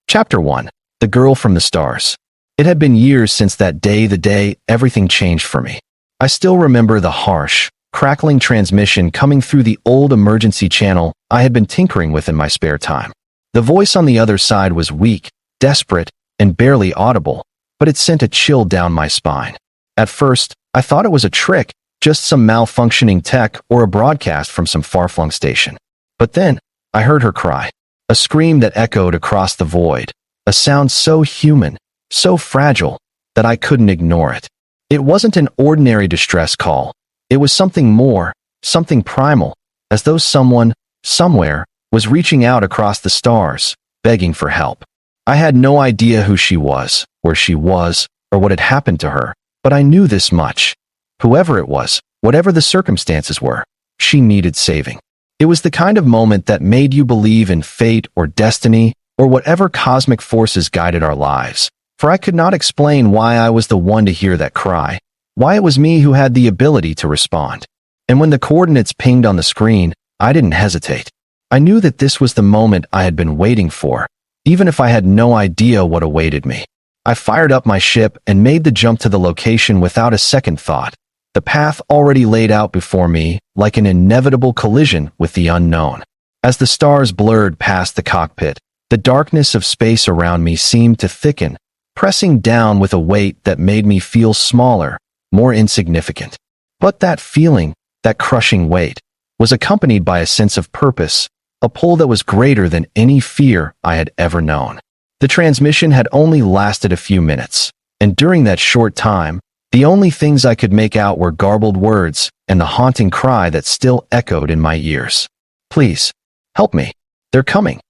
Chapter 1. The Girl from the Stars. It had been years since that day, the day everything changed for me. I still remember the harsh, crackling transmission coming through the old emergency channel I had been tinkering with in my spare time. The voice on the other side was weak, desperate, and barely audible, but it sent a chill down my spine. At first, I thought it was a trick, just some malfunctioning tech or a broadcast from some far-flung station. But then, I heard her cry. A scream that echoed across the void, a sound so human, so fragile, that I couldn't ignore it. It wasn't an ordinary distress call. It was something more, something primal, as though someone, somewhere, was reaching out across the stars, begging for help. I had no idea who she was, where she was, or what had happened to her, but I knew this much. Whoever it was, whatever the circumstances were, she needed saving. It was the kind of moment that made you believe in fate or destiny or whatever cosmic forces guided our lives. For I could not explain why I was the one to hear that cry, why it was me who had the ability to respond. And when the coordinates pinged on the screen, I didn't hesitate. I knew that this was the moment I had been waiting for, even if I had no idea what awaited me. I fired up my ship and made the jump to the location without a second thought. The path already laid out before me, like an inevitable collision with the unknown. As the stars blurred past the cockpit, the darkness of space around me seemed to thicken, pressing down with a weight that made me feel smaller, more insignificant. But that feeling, that crushing weight, was accompanied by a sense of purpose, a pull that was greater than any fear I had ever known. The transmission had only lasted a few minutes, and during that short time, the only things I could make out were garbled words and the haunting cry that still echoed in my ears. "Please, help me. They're coming,"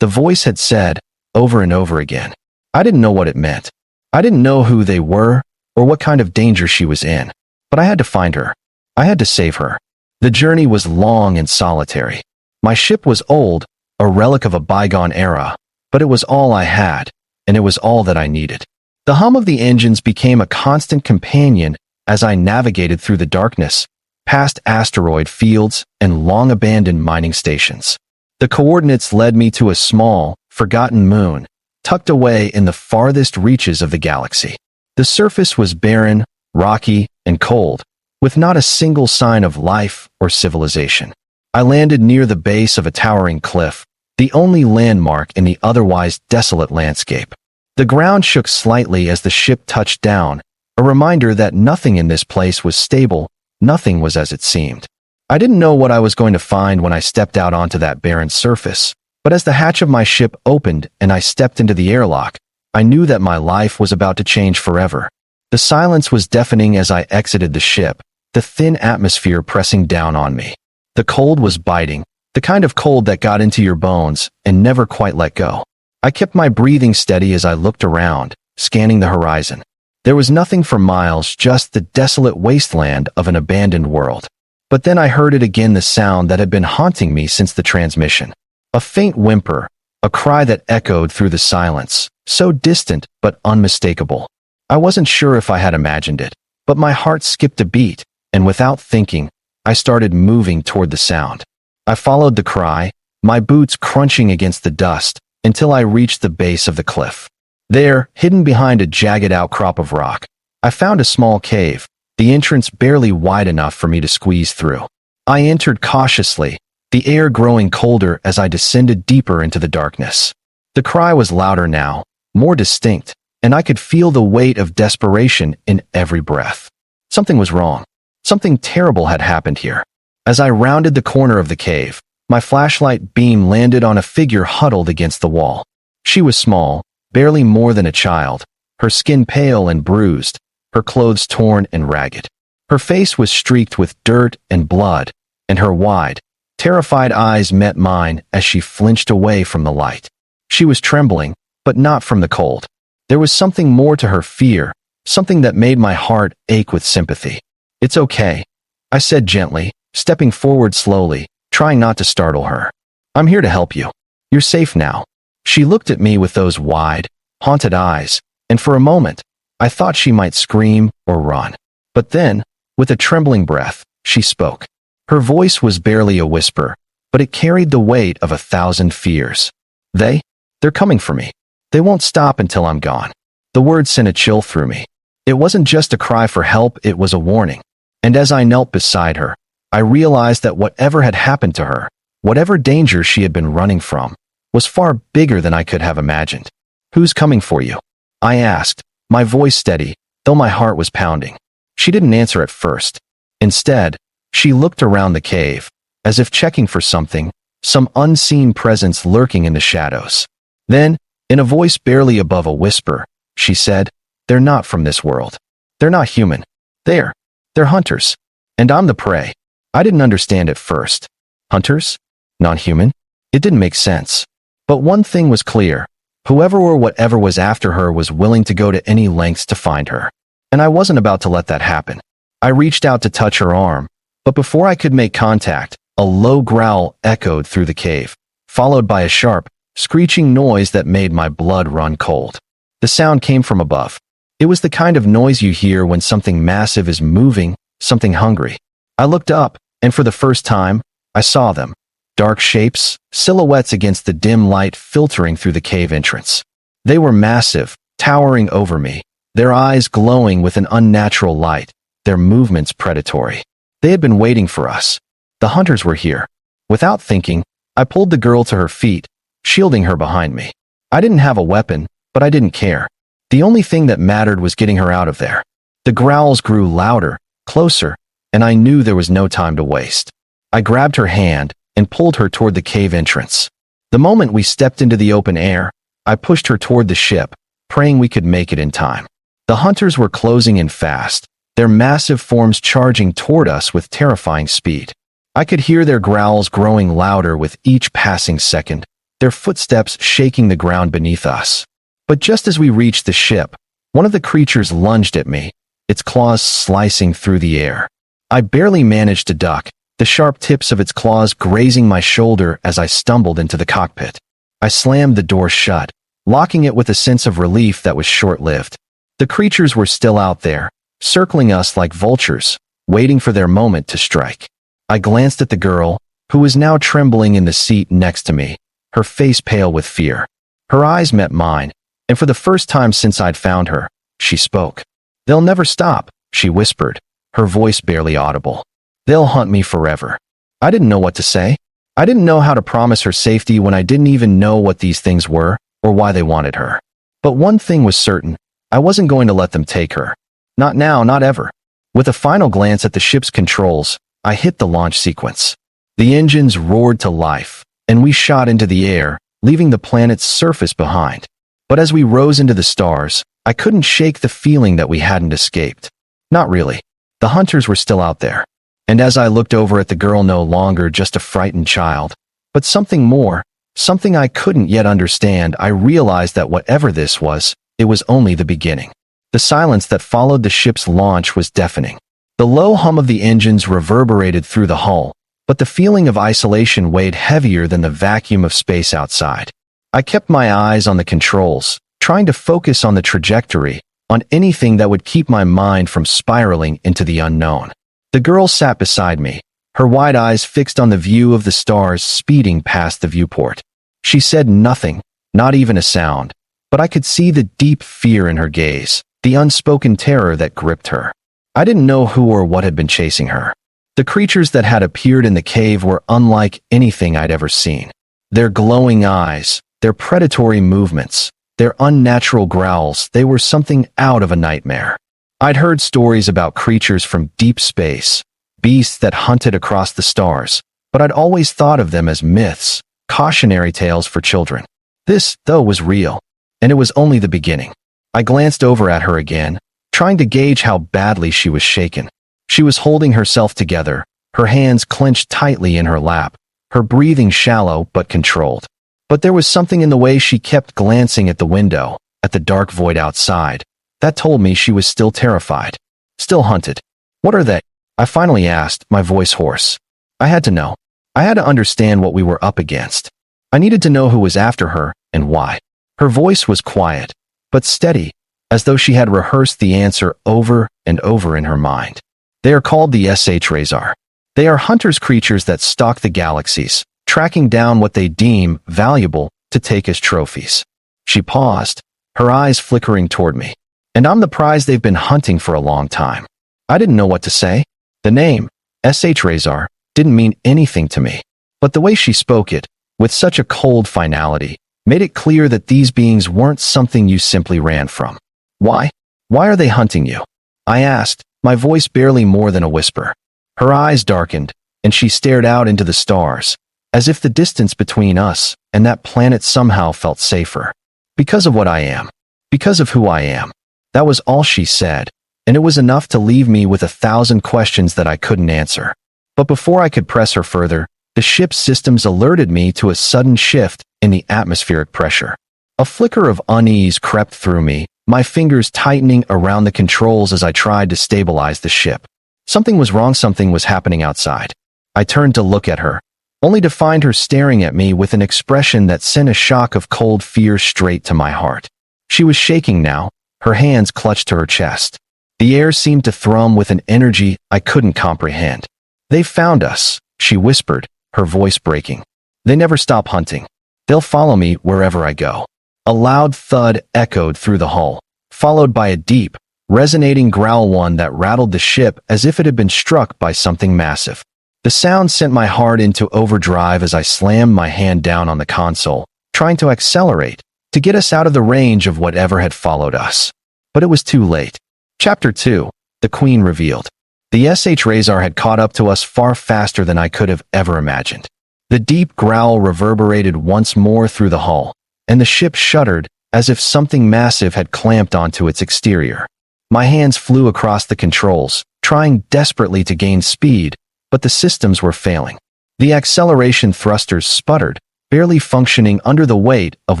the voice had said, over and over again. I didn't know what it meant. I didn't know who they were or what kind of danger she was in, but I had to find her. I had to save her. The journey was long and solitary. My ship was old, a relic of a bygone era, but it was all I had, and it was all that I needed. The hum of the engines became a constant companion as I navigated through the darkness, past asteroid fields and long-abandoned mining stations. The coordinates led me to a small, forgotten moon, tucked away in the farthest reaches of the galaxy. The surface was barren, rocky, and cold, with not a single sign of life or civilization. I landed near the base of a towering cliff, the only landmark in the otherwise desolate landscape. The ground shook slightly as the ship touched down, a reminder that nothing in this place was stable, nothing was as it seemed. I didn't know what I was going to find when I stepped out onto that barren surface, but as the hatch of my ship opened and I stepped into the airlock, I knew that my life was about to change forever. The silence was deafening as I exited the ship, the thin atmosphere pressing down on me. The cold was biting, the kind of cold that got into your bones and never quite let go. I kept my breathing steady as I looked around, scanning the horizon. There was nothing for miles, just the desolate wasteland of an abandoned world. But then I heard it again, the sound that had been haunting me since the transmission. A faint whimper, a cry that echoed through the silence, so distant but unmistakable. I wasn't sure if I had imagined it, but my heart skipped a beat, and without thinking, I started moving toward the sound. I followed the cry, my boots crunching against the dust, until I reached the base of the cliff. There, hidden behind a jagged outcrop of rock, I found a small cave, the entrance barely wide enough for me to squeeze through. I entered cautiously, the air growing colder as I descended deeper into the darkness. The cry was louder now, more distinct, and I could feel the weight of desperation in every breath. Something was wrong. Something terrible had happened here. As I rounded the corner of the cave, my flashlight beam landed on a figure huddled against the wall. She was small, barely more than a child, her skin pale and bruised, her clothes torn and ragged. Her face was streaked with dirt and blood, and her wide, terrified eyes met mine as she flinched away from the light. She was trembling, but not from the cold. There was something more to her fear, something that made my heart ache with sympathy. "It's okay," I said gently, stepping forward slowly, trying not to startle her. "I'm here to help you. You're safe now." She looked at me with those wide, haunted eyes, and for a moment, I thought she might scream or run. But then, with a trembling breath, she spoke. Her voice was barely a whisper, but it carried the weight of 1,000 fears. They're coming for me. They won't stop until I'm gone. The word sent a chill through me. It wasn't just a cry for help, it was a warning. And as I knelt beside her, I realized that whatever had happened to her, whatever danger she had been running from, was far bigger than I could have imagined. "Who's coming for you?" I asked, my voice steady, though my heart was pounding. She didn't answer at first. Instead, she looked around the cave, as if checking for something, some unseen presence lurking in the shadows. Then, in a voice barely above a whisper, she said, "They're not from this world. They're not human. They're hunters. And I'm the prey." I didn't understand at first. Hunters? Non-human? It didn't make sense. But one thing was clear. Whoever or whatever was after her was willing to go to any lengths to find her. And I wasn't about to let that happen. I reached out to touch her arm, but before I could make contact, a low growl echoed through the cave, followed by a sharp, screeching noise that made my blood run cold. The sound came from above. It was the kind of noise you hear when something massive is moving, something hungry. I looked up, and for the first time, I saw them. Dark shapes, silhouettes against the dim light filtering through the cave entrance. They were massive, towering over me, their eyes glowing with an unnatural light, their movements predatory. They had been waiting for us. The hunters were here. Without thinking, I pulled the girl to her feet, shielding her behind me. I didn't have a weapon, but I didn't care. The only thing that mattered was getting her out of there. The growls grew louder, closer, and I knew there was no time to waste. I grabbed her hand and pulled her toward the cave entrance. The moment we stepped into the open air, I pushed her toward the ship, praying we could make it in time. The hunters were closing in fast, their massive forms charging toward us with terrifying speed. I could hear their growls growing louder with each passing second, their footsteps shaking the ground beneath us. But just as we reached the ship, one of the creatures lunged at me, its claws slicing through the air. I barely managed to duck, the sharp tips of its claws grazing my shoulder as I stumbled into the cockpit. I slammed the door shut, locking it with a sense of relief that was short-lived. The creatures were still out there, circling us like vultures, waiting for their moment to strike. I glanced at the girl, who was now trembling in the seat next to me, her face pale with fear. Her eyes met mine, and for the first time since I'd found her, she spoke. "They'll never stop," she whispered, her voice barely audible. "They'll hunt me forever." I didn't know what to say. I didn't know how to promise her safety when I didn't even know what these things were or why they wanted her. But one thing was certain, I wasn't going to let them take her. Not now, not ever. With a final glance at the ship's controls, I hit the launch sequence. The engines roared to life, and we shot into the air, leaving the planet's surface behind. But as we rose into the stars, I couldn't shake the feeling that we hadn't escaped. Not really. The hunters were still out there. And as I looked over at the girl, no longer just a frightened child, but something more, something I couldn't yet understand, I realized that whatever this was, it was only the beginning. The silence that followed the ship's launch was deafening. The low hum of the engines reverberated through the hull, but the feeling of isolation weighed heavier than the vacuum of space outside. I kept my eyes on the controls, trying to focus on the trajectory, on anything that would keep my mind from spiraling into the unknown. The girl sat beside me, her wide eyes fixed on the view of the stars speeding past the viewport. She said nothing, not even a sound, but I could see the deep fear in her gaze, the unspoken terror that gripped her. I didn't know who or what had been chasing her. The creatures that had appeared in the cave were unlike anything I'd ever seen. Their glowing eyes, their predatory movements, their unnatural growls, they were something out of a nightmare. I'd heard stories about creatures from deep space, beasts that hunted across the stars, but I'd always thought of them as myths, cautionary tales for children. This, though, was real, and it was only the beginning. I glanced over at her again, trying to gauge how badly she was shaken. She was holding herself together, her hands clenched tightly in her lap, her breathing shallow but controlled. But there was something in the way she kept glancing at the window, at the dark void outside, that told me she was still terrified, still hunted. "What are they?" I finally asked, my voice hoarse. I had to know. I had to understand what we were up against. I needed to know who was after her and why. Her voice was quiet, but steady, as though she had rehearsed the answer over and over in her mind. "They are called the HFY. They are hunters, creatures that stalk the galaxies, tracking down what they deem valuable to take as trophies. She paused, her eyes flickering toward me. And I'm the prize they've been hunting for a long time. I didn't know what to say. The name, SHRazar, didn't mean anything to me. But the way she spoke it, with such a cold finality, made it clear that these beings weren't something you simply ran from. Why? Why are they hunting you? I asked, my voice barely more than a whisper. Her eyes darkened, and she stared out into the stars, as if the distance between us and that planet somehow felt safer. Because of what I am. Because of who I am. That was all she said, and it was enough to leave me with 1,000 questions that I couldn't answer. But before I could press her further, the ship's systems alerted me to a sudden shift in the atmospheric pressure. A flicker of unease crept through me, my fingers tightening around the controls as I tried to stabilize the ship. Something was wrong, something was happening outside. I turned to look at her, only to find her staring at me with an expression that sent a shock of cold fear straight to my heart. She was shaking now, her hands clutched to her chest. The air seemed to thrum with an energy I couldn't comprehend. They've found us, she whispered, her voice breaking. They never stop hunting. They'll follow me wherever I go. A loud thud echoed through the hull, followed by a deep, resonating growl, one that rattled the ship as if it had been struck by something massive. The sound sent my heart into overdrive as I slammed my hand down on the console, trying to accelerate, to get us out of the range of whatever had followed us. But it was too late. Chapter 2, The Queen Revealed. The SHRazar had caught up to us far faster than I could have ever imagined. The deep growl reverberated once more through the hull, and the ship shuddered as if something massive had clamped onto its exterior. My hands flew across the controls, trying desperately to gain speed, but the systems were failing. The acceleration thrusters sputtered, barely functioning under the weight of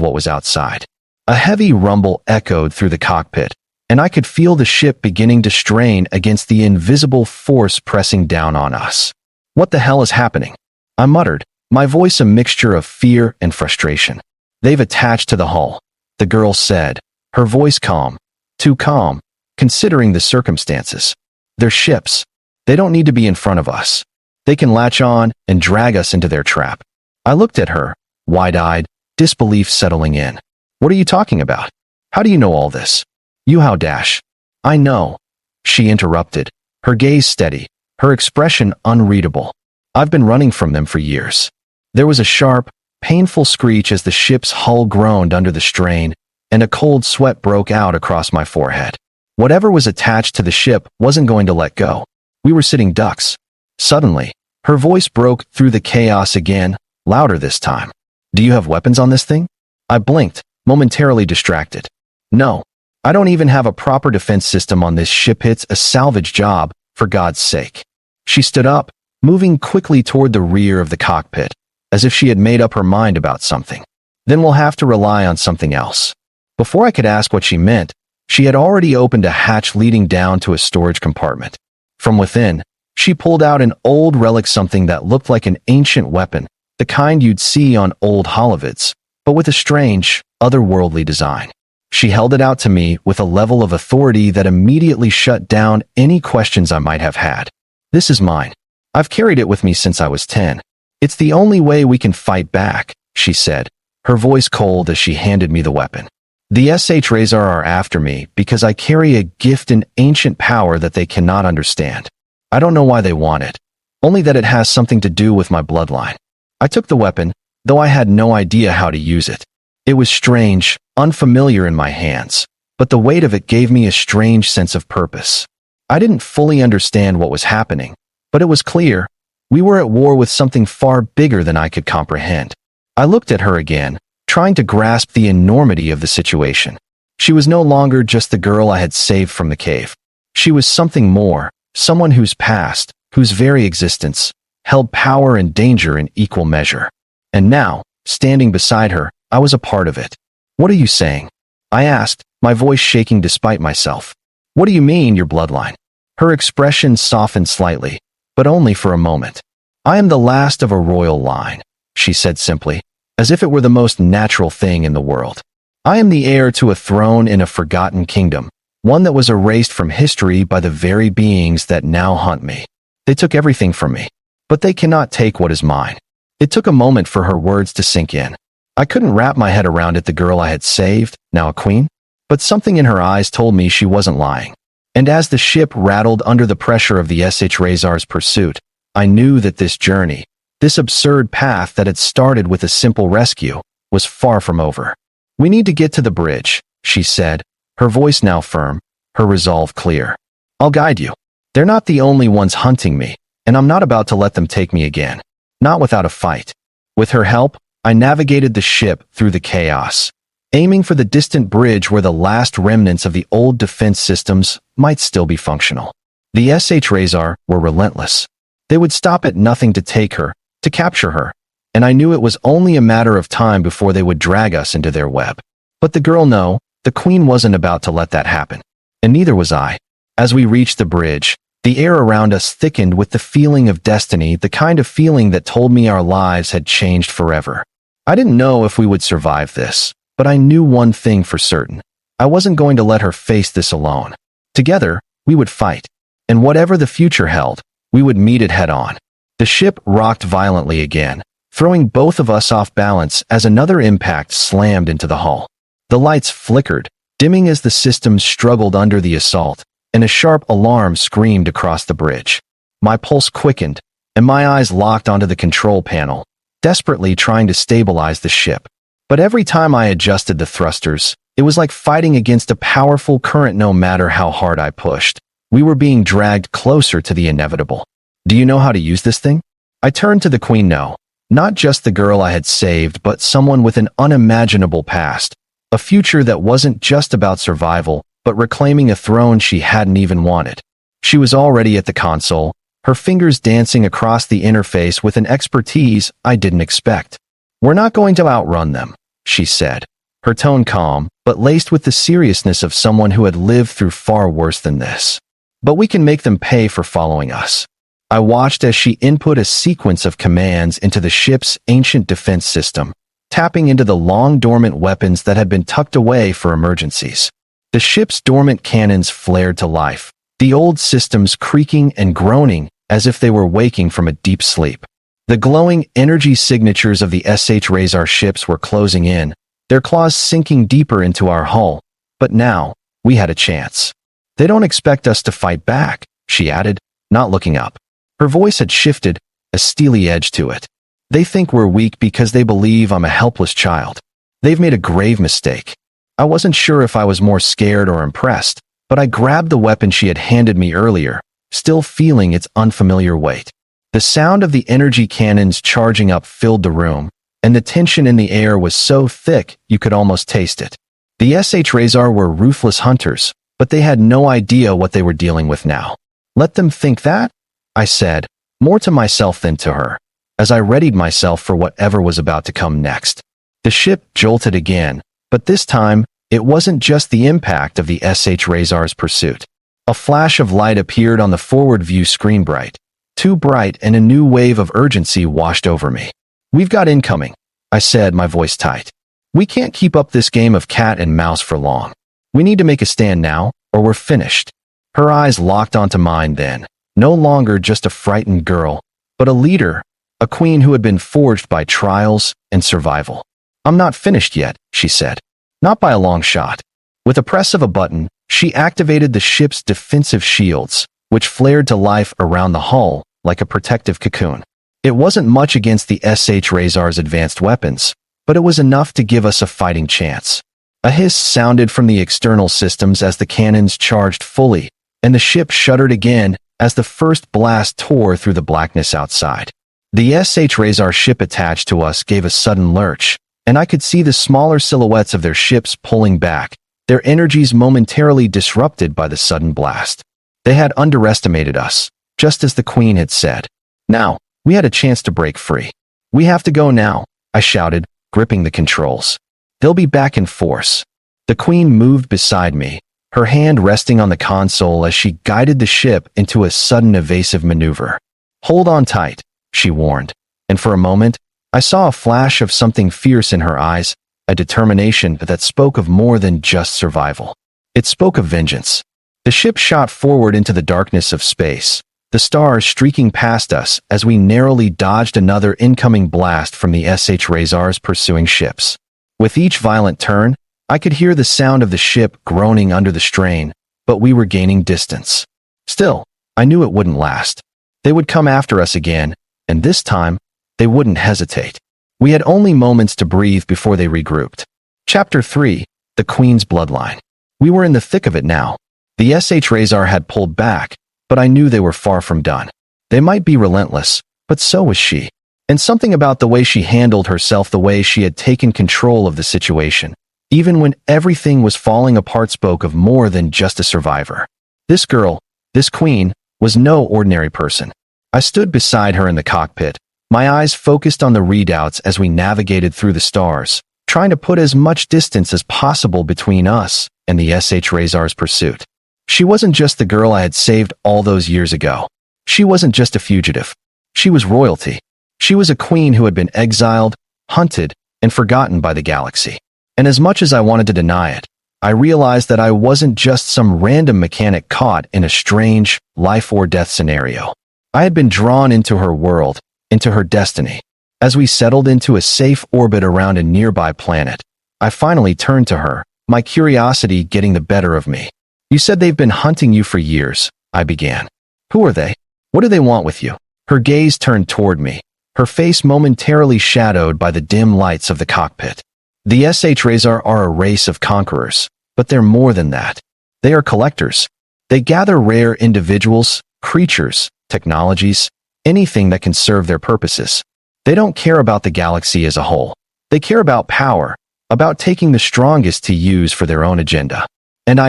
what was outside. A heavy rumble echoed through the cockpit, and I could feel the ship beginning to strain against the invisible force pressing down on us. What the hell is happening? I muttered, my voice a mixture of fear and frustration. They've attached to the hull, the girl said, her voice calm. Too calm, considering the circumstances. They're ships. They don't need to be in front of us. They can latch on and drag us into their trap. I looked at her, wide-eyed, disbelief settling in. What are you talking about? How do you know all this? You how dash. I know. She interrupted, her gaze steady, her expression unreadable. I've been running from them for years. There was a sharp, painful screech as the ship's hull groaned under the strain, and a cold sweat broke out across my forehead. Whatever was attached to the ship wasn't going to let go. We were sitting ducks. Suddenly, her voice broke through the chaos again, louder this time. Do you have weapons on this thing? I blinked, momentarily distracted. No. I don't even have a proper defense system on this ship. It's a salvage job, for God's sake. She stood up, moving quickly toward the rear of the cockpit, as if she had made up her mind about something. Then we'll have to rely on something else. Before I could ask what she meant, she had already opened a hatch leading down to a storage compartment. From within, she pulled out an old relic, something that looked like an ancient weapon, the kind you'd see on old holovids, but with a strange, otherworldly design. She held it out to me with a level of authority that immediately shut down any questions I might have had. This is mine. I've carried it with me since I was 10. It's the only way we can fight back, she said, her voice cold as she handed me the weapon. The SHRazar are after me because I carry a gift, an ancient power that they cannot understand. I don't know why they want it, only that it has something to do with my bloodline. I took the weapon, though I had no idea how to use it. It was strange, unfamiliar in my hands, but the weight of it gave me a strange sense of purpose. I didn't fully understand what was happening, but it was clear. We were at war with something far bigger than I could comprehend. I looked at her again, trying to grasp the enormity of the situation. She was no longer just the girl I had saved from the cave. She was something more, someone whose past, whose very existence, held power and danger in equal measure. And now, standing beside her, I was a part of it. What are you saying? I asked, my voice shaking despite myself. What do you mean, your bloodline? Her expression softened slightly, but only for a moment. I am the last of a royal line, she said simply, as if it were the most natural thing in the world. I am the heir to a throne in a forgotten kingdom, one that was erased from history by the very beings that now hunt me. They took everything from me, but they cannot take what is mine. It took a moment for her words to sink in. I couldn't wrap my head around it, the girl I had saved, now a queen? But something in her eyes told me she wasn't lying. And as the ship rattled under the pressure of the SHRAZAR's pursuit, I knew that this journey, this absurd path that had started with a simple rescue, was far from over. "We need to get to the bridge," she said, her voice now firm, her resolve clear. "I'll guide you. They're not the only ones hunting me, and I'm not about to let them take me again. Not without a fight." With her help, I navigated the ship through the chaos, aiming for the distant bridge where the last remnants of the old defense systems might still be functional. The SHRAZAR were relentless. They would stop at nothing to take her, to capture her, and I knew it was only a matter of time before they would drag us into their web. But the girl, no, the queen wasn't about to let that happen. And neither was I. As we reached the bridge, the air around us thickened with the feeling of destiny, the kind of feeling that told me our lives had changed forever. I didn't know if we would survive this, but I knew one thing for certain. I wasn't going to let her face this alone. Together, we would fight. And whatever the future held, we would meet it head on. The ship rocked violently again, throwing both of us off balance as another impact slammed into the hull. The lights flickered, dimming as the systems struggled under the assault, and a sharp alarm screamed across the bridge. My pulse quickened, and my eyes locked onto the control panel, desperately trying to stabilize the ship. But every time I adjusted the thrusters, it was like fighting against a powerful current. No matter how hard I pushed, we were being dragged closer to the inevitable. "Do you know how to use this thing?" I turned to the queen. No, not just the girl I had saved, but someone with an unimaginable past, a future that wasn't just about survival, but reclaiming a throne she hadn't even wanted. She was already at the console, her fingers dancing across the interface with an expertise I didn't expect. "We're not going to outrun them," she said, her tone calm, but laced with the seriousness of someone who had lived through far worse than this. "But we can make them pay for following us." I watched as she input a sequence of commands into the ship's ancient defense system, tapping into the long-dormant weapons that had been tucked away for emergencies. The ship's dormant cannons flared to life, the old systems creaking and groaning as if they were waking from a deep sleep. The glowing energy signatures of the SHRAZAR ships were closing in, their claws sinking deeper into our hull. But now, we had a chance. "They don't expect us to fight back," she added, not looking up. Her voice had shifted, a steely edge to it. "They think we're weak because they believe I'm a helpless child. They've made a grave mistake." I wasn't sure if I was more scared or impressed, but I grabbed the weapon she had handed me earlier, still feeling its unfamiliar weight. The sound of the energy cannons charging up filled the room, and the tension in the air was so thick you could almost taste it. The SHRAZAR were ruthless hunters, but they had no idea what they were dealing with now. "Let them think that?" I said, more to myself than to her, as I readied myself for whatever was about to come next. The ship jolted again, but this time, it wasn't just the impact of the SHRAZAR's pursuit. A flash of light appeared on the forward view screen, bright, too bright, and a new wave of urgency washed over me. "We've got incoming," I said, my voice tight. "We can't keep up this game of cat and mouse for long. We need to make a stand now, or we're finished." Her eyes locked onto mine then, no longer just a frightened girl, but a leader, a queen who had been forged by trials and survival. "I'm not finished yet," she said. "Not by a long shot." With a press of a button, she activated the ship's defensive shields, which flared to life around the hull like a protective cocoon. It wasn't much against the SHRAZAR's advanced weapons, but it was enough to give us a fighting chance. A hiss sounded from the external systems as the cannons charged fully, and the ship shuddered again as the first blast tore through the blackness outside. The SHRAZAR ship attached to us gave a sudden lurch, and I could see the smaller silhouettes of their ships pulling back, their energies momentarily disrupted by the sudden blast. They had underestimated us, just as the Queen had said. Now, we had a chance to break free. "We have to go now," I shouted, gripping the controls. "They'll be back in force." The Queen moved beside me, her hand resting on the console as she guided the ship into a sudden evasive maneuver. "Hold on tight," she warned, and for a moment, I saw a flash of something fierce in her eyes, a determination that spoke of more than just survival. It spoke of vengeance. The ship shot forward into the darkness of space, the stars streaking past us as we narrowly dodged another incoming blast from the HFY's pursuing ships. With each violent turn, I could hear the sound of the ship groaning under the strain, but we were gaining distance. Still, I knew it wouldn't last. They would come after us again, and this time, they wouldn't hesitate. We had only moments to breathe before they regrouped. Chapter 3, The Queen's Bloodline. We were in the thick of it now. The SHRazar had pulled back, but I knew they were far from done. They might be relentless, but so was she. And something about the way she handled herself, the way she had taken control of the situation, even when everything was falling apart, spoke of more than just a survivor. This girl, this queen, was no ordinary person. I stood beside her in the cockpit, my eyes focused on the readouts as we navigated through the stars, trying to put as much distance as possible between us and the SHRazar's pursuit. She wasn't just the girl I had saved all those years ago. She wasn't just a fugitive. She was royalty. She was a queen who had been exiled, hunted, and forgotten by the galaxy. And as much as I wanted to deny it, I realized that I wasn't just some random mechanic caught in a strange, life-or-death scenario. I had been drawn into her world, into her destiny. As we settled into a safe orbit around a nearby planet, I finally turned to her, my curiosity getting the better of me. "You said they've been hunting you for years," I began. "Who are they? What do they want with you?" Her gaze turned toward me, her face momentarily shadowed by the dim lights of the cockpit. "The SHRazar are a race of conquerors, but they're more than that. They are collectors. They gather rare individuals, creatures, technologies, anything that can serve their purposes. They don't care about the galaxy as a whole. They care about power, about taking the strongest to use for their own agenda." And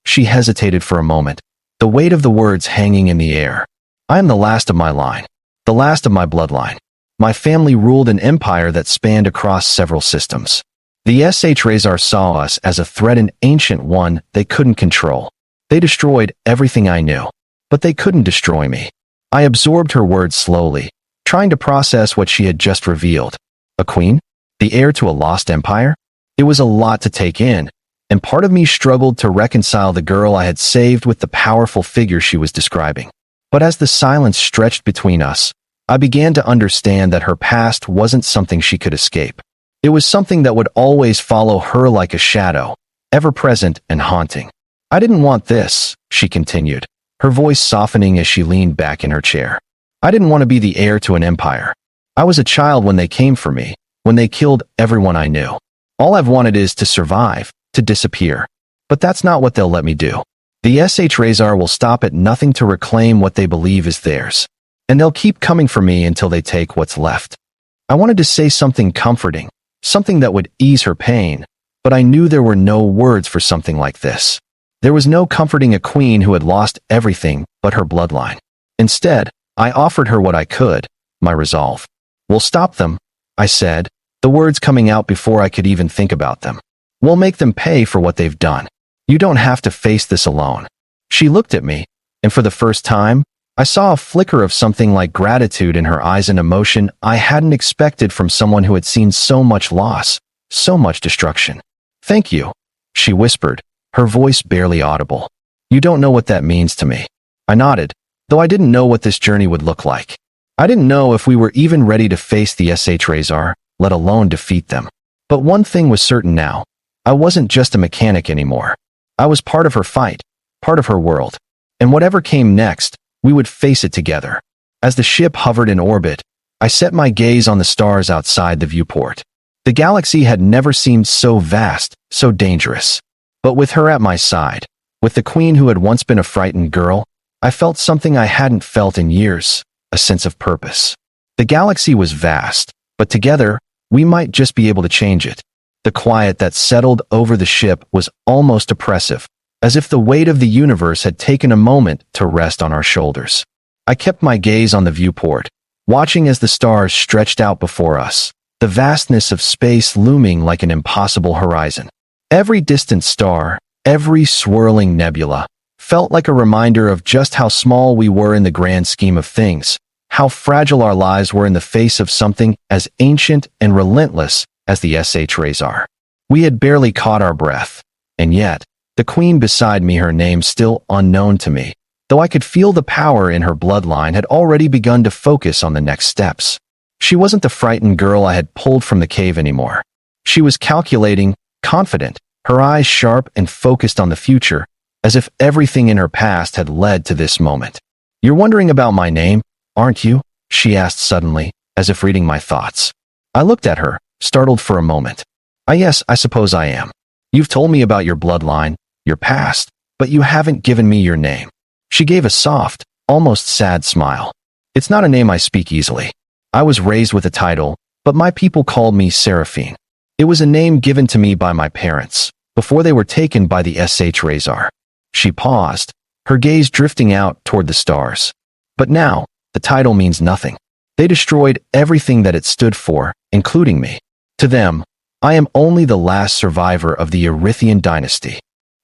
she hesitated for a moment, the weight of the words hanging in the air. "I am the last of my line, the last of my bloodline. My family ruled an empire that spanned across several systems. The SHRazar saw us as a threat, an ancient one they couldn't control. They destroyed everything I knew, but they couldn't destroy me." I absorbed her words slowly, trying to process what she had just revealed. A queen? The heir to a lost empire? It was a lot to take in, and part of me struggled to reconcile the girl I had saved with the powerful figure she was describing. But as the silence stretched between us, I began to understand that her past wasn't something she could escape. It was something that would always follow her like a shadow, ever present and haunting. "I didn't want this," she continued, her voice softening as she leaned back in her chair. "I didn't want to be the heir to an empire. I was a child when they came for me, when they killed everyone I knew. All I've wanted is to survive, to disappear. But that's not what they'll let me do. The SHRazar will stop at nothing to reclaim what they believe is theirs. And they'll keep coming for me until they take what's left." I wanted to say something comforting, something that would ease her pain, but I knew there were no words for something like this. There was no comforting a queen who had lost everything but her bloodline. Instead, I offered her what I could, my resolve. "We'll stop them," I said, the words coming out before I could even think about them. "We'll make them pay for what they've done. You don't have to face this alone." She looked at me, and for the first time, I saw a flicker of something like gratitude in her eyes, an emotion I hadn't expected from someone who had seen so much loss, so much destruction. "Thank you," she whispered, her voice barely audible. "You don't know what that means to me." I nodded, though I didn't know what this journey would look like. I didn't know if we were even ready to face the SHRazar, let alone defeat them. But one thing was certain now. I wasn't just a mechanic anymore. I was part of her fight, part of her world. And whatever came next, we would face it together. As the ship hovered in orbit, I set my gaze on the stars outside the viewport. The galaxy had never seemed so vast, so dangerous. But with her at my side, with the queen who had once been a frightened girl, I felt something I hadn't felt in years, a sense of purpose. The galaxy was vast, but together, we might just be able to change it. The quiet that settled over the ship was almost oppressive, as if the weight of the universe had taken a moment to rest on our shoulders. I kept my gaze on the viewport, watching as the stars stretched out before us, the vastness of space looming like an impossible horizon. Every distant star, every swirling nebula, felt like a reminder of just how small we were in the grand scheme of things, how fragile our lives were in the face of something as ancient and relentless as the SHRazar. We had barely caught our breath, and yet, the queen beside me, her name still unknown to me, though I could feel the power in her bloodline had already begun to focus on the next steps. She wasn't the frightened girl I had pulled from the cave anymore. She was calculating, confident, her eyes sharp and focused on the future, as if everything in her past had led to this moment. "You're wondering about my name, aren't you?" she asked suddenly, as if reading my thoughts. I looked at her, startled for a moment. Yes, I suppose I am. You've told me about your bloodline, your past, but you haven't given me your name." She gave a soft, almost sad smile. "It's not a name I speak easily. I was raised with a title, but my people called me Seraphine. It was a name given to me by my parents, before they were taken by the HFY. She paused, her gaze drifting out toward the stars. "But now, the title means nothing. They destroyed everything that it stood for, including me. To them, I am only the last survivor of the Erythian dynasty."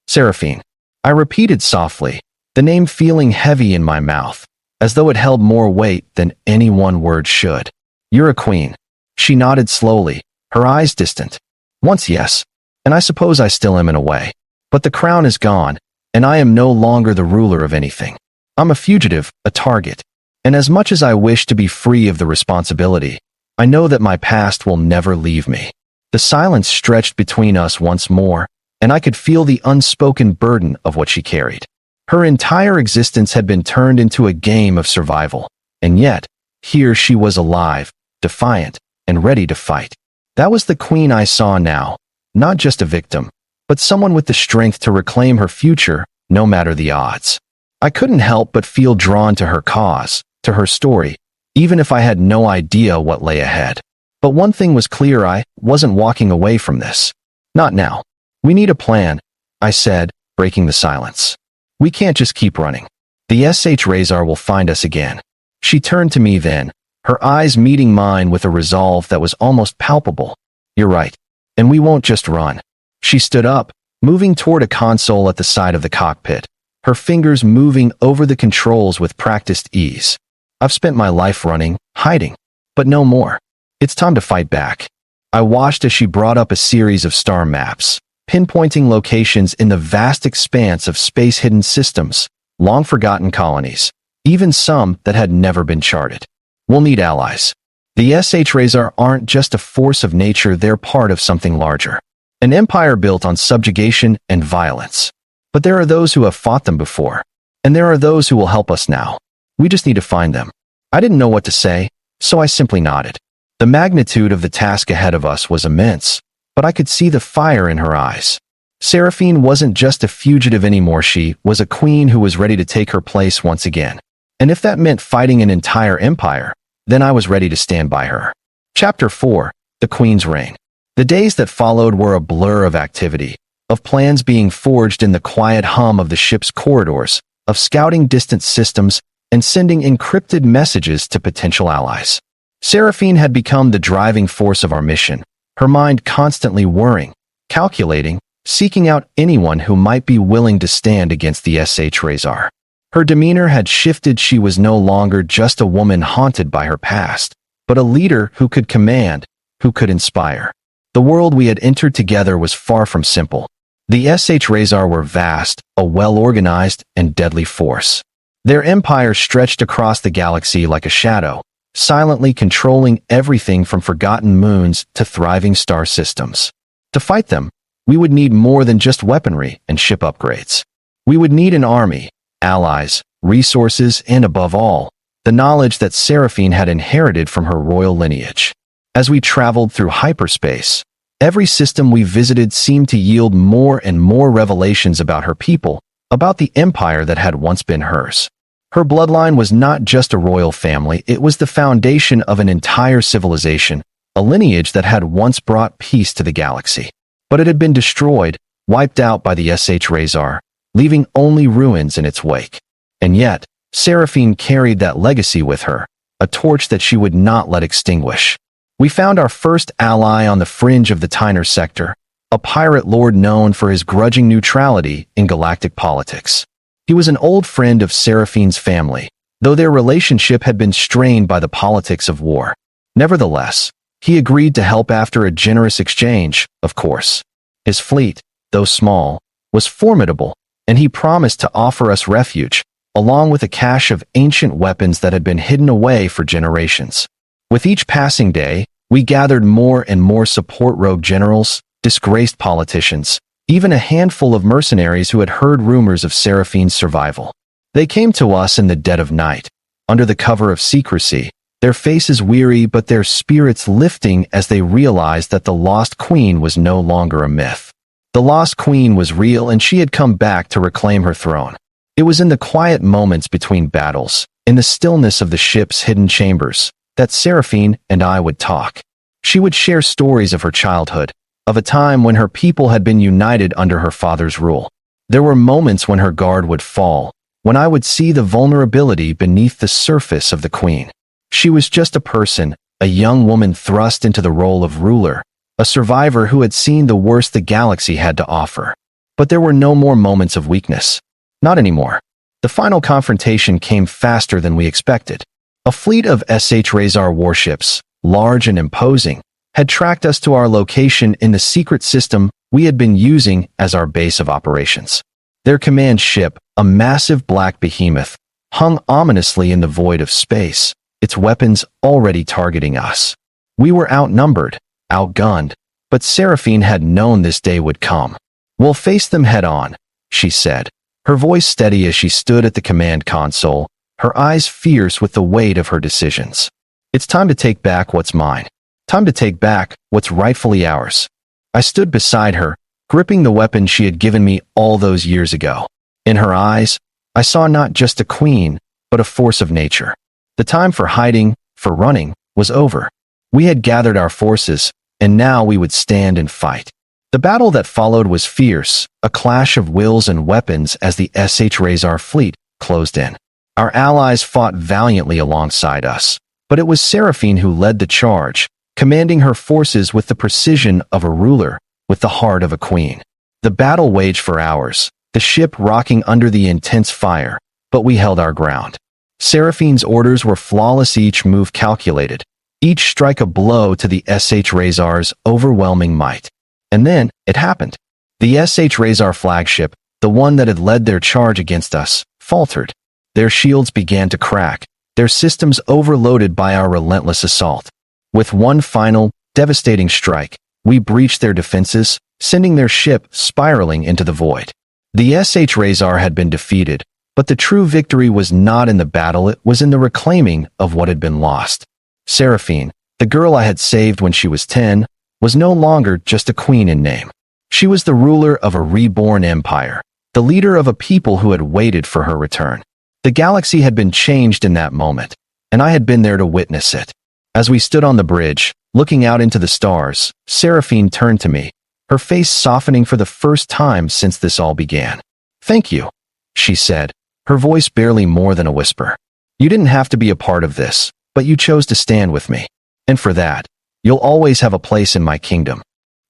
"Seraphine," I repeated softly, the name feeling heavy in my mouth, as though it held more weight than any one word should. "You're a queen." She nodded slowly, her eyes distant. "Once yes, and I suppose I still am in a way. But the crown is gone, and I am no longer the ruler of anything. I'm a fugitive, a target. And as much as I wish to be free of the responsibility, I know that my past will never leave me." The silence stretched between us once more, and I could feel the unspoken burden of what she carried. Her entire existence had been turned into a game of survival, and yet, here she was alive, defiant, and ready to fight. That was the queen I saw now, not just a victim, but someone with the strength to reclaim her future, no matter the odds. I couldn't help but feel drawn to her cause, to her story, even if I had no idea what lay ahead. But one thing was clear: I wasn't walking away from this. Not now. "We need a plan," I said, breaking the silence. "We can't just keep running. The HFY will find us again." She turned to me then, her eyes meeting mine with a resolve that was almost palpable. "You're right. And we won't just run." She stood up, moving toward a console at the side of the cockpit, her fingers moving over the controls with practiced ease. "I've spent my life running, hiding, but no more. It's time to fight back." I watched as she brought up a series of star maps, pinpointing locations in the vast expanse of space-hidden systems, long-forgotten colonies, even some that had never been charted. "We'll need allies. The HFY aren't just a force of nature, they're part of something larger. An empire built on subjugation and violence. But there are those who have fought them before, and there are those who will help us now. We just need to find them." I didn't know what to say, so I simply nodded. The magnitude of the task ahead of us was immense, but I could see the fire in her eyes. Seraphine wasn't just a fugitive anymore, she was a queen who was ready to take her place once again. And if that meant fighting an entire empire, then I was ready to stand by her. Chapter 4: The Queen's Reign. The days that followed were a blur of activity, of plans being forged in the quiet hum of the ship's corridors, of scouting distant systems, and sending encrypted messages to potential allies. Seraphine had become the driving force of our mission, her mind constantly worrying, calculating, seeking out anyone who might be willing to stand against the HFY. Her demeanor had shifted. She was no longer just a woman haunted by her past, but a leader who could command, who could inspire. The world we had entered together was far from simple. The HFY were vast, a well-organized, and deadly force. Their empire stretched across the galaxy like a shadow, silently controlling everything from forgotten moons to thriving star systems. To fight them, we would need more than just weaponry and ship upgrades. We would need an army, allies, resources, and above all, the knowledge that Seraphine had inherited from her royal lineage. As we traveled through hyperspace, every system we visited seemed to yield more and more revelations about her people, about the empire that had once been hers. Her bloodline was not just a royal family, it was the foundation of an entire civilization, a lineage that had once brought peace to the galaxy. But it had been destroyed, wiped out by the HFY, leaving only ruins in its wake. And yet, Seraphine carried that legacy with her, a torch that she would not let extinguish. We found our first ally on the fringe of the Tyner sector, a pirate lord known for his grudging neutrality in galactic politics. He was an old friend of Seraphine's family, though their relationship had been strained by the politics of war. Nevertheless, he agreed to help after a generous exchange, of course. His fleet, though small, was formidable, and he promised to offer us refuge, along with a cache of ancient weapons that had been hidden away for generations. With each passing day, we gathered more and more support rogue generals, disgraced politicians, even a handful of mercenaries who had heard rumors of Seraphine's survival. They came to us in the dead of night, under the cover of secrecy, their faces weary but their spirits lifting as they realized that the Lost Queen was no longer a myth. The Lost Queen was real and she had come back to reclaim her throne. It was in the quiet moments between battles, in the stillness of the ship's hidden chambers, that Seraphine and I would talk. She would share stories of her childhood, of a time when her people had been united under her father's rule. There were moments when her guard would fall, when I would see the vulnerability beneath the surface of the Queen. She was just a person, a young woman thrust into the role of ruler, a survivor who had seen the worst the galaxy had to offer. But there were no more moments of weakness. Not anymore. The final confrontation came faster than we expected. A fleet of SH-Razar warships, large and imposing, had tracked us to our location in the secret system we had been using as our base of operations. Their command ship, a massive black behemoth, hung ominously in the void of space, its weapons already targeting us. We were outnumbered, outgunned, but Seraphine had known this day would come. "We'll face them head-on," she said, her voice steady as she stood at the command console, her eyes fierce with the weight of her decisions. "It's time to take back what's mine. Time to take back what's rightfully ours." I stood beside her, gripping the weapon she had given me all those years ago. In her eyes, I saw not just a queen, but a force of nature. The time for hiding, for running, was over. We had gathered our forces, and now we would stand and fight. The battle that followed was fierce, a clash of wills and weapons as the SH-Razar fleet closed in. Our allies fought valiantly alongside us, but it was Seraphine who led the charge, commanding her forces with the precision of a ruler, with the heart of a queen. The battle waged for hours, the ship rocking under the intense fire, but we held our ground. Seraphine's orders were flawless, each move calculated, each strike a blow to the SH-Razar's overwhelming might. And then, it happened. The SH-Razar flagship, the one that had led their charge against us, faltered. Their shields began to crack, their systems overloaded by our relentless assault. With one final, devastating strike, we breached their defenses, sending their ship spiraling into the void. The SH-Razar had been defeated, but the true victory was not in the battle, it was in the reclaiming of what had been lost. Seraphine, the girl I had saved when she was 10, was no longer just a queen in name. She was the ruler of a reborn empire, the leader of a people who had waited for her return. The galaxy had been changed in that moment, and I had been there to witness it. As we stood on the bridge, looking out into the stars, Seraphine turned to me, her face softening for the first time since this all began. "Thank you," she said, her voice barely more than a whisper. "You didn't have to be a part of this, but you chose to stand with me. And for that, you'll always have a place in my kingdom."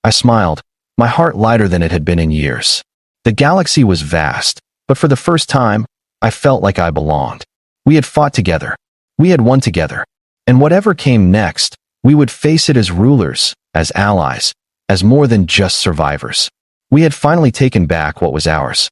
I smiled, my heart lighter than it had been in years. The galaxy was vast, but for the first time, I felt like I belonged. We had fought together. We had won together. And whatever came next, we would face it as rulers, as allies, as more than just survivors. We had finally taken back what was ours.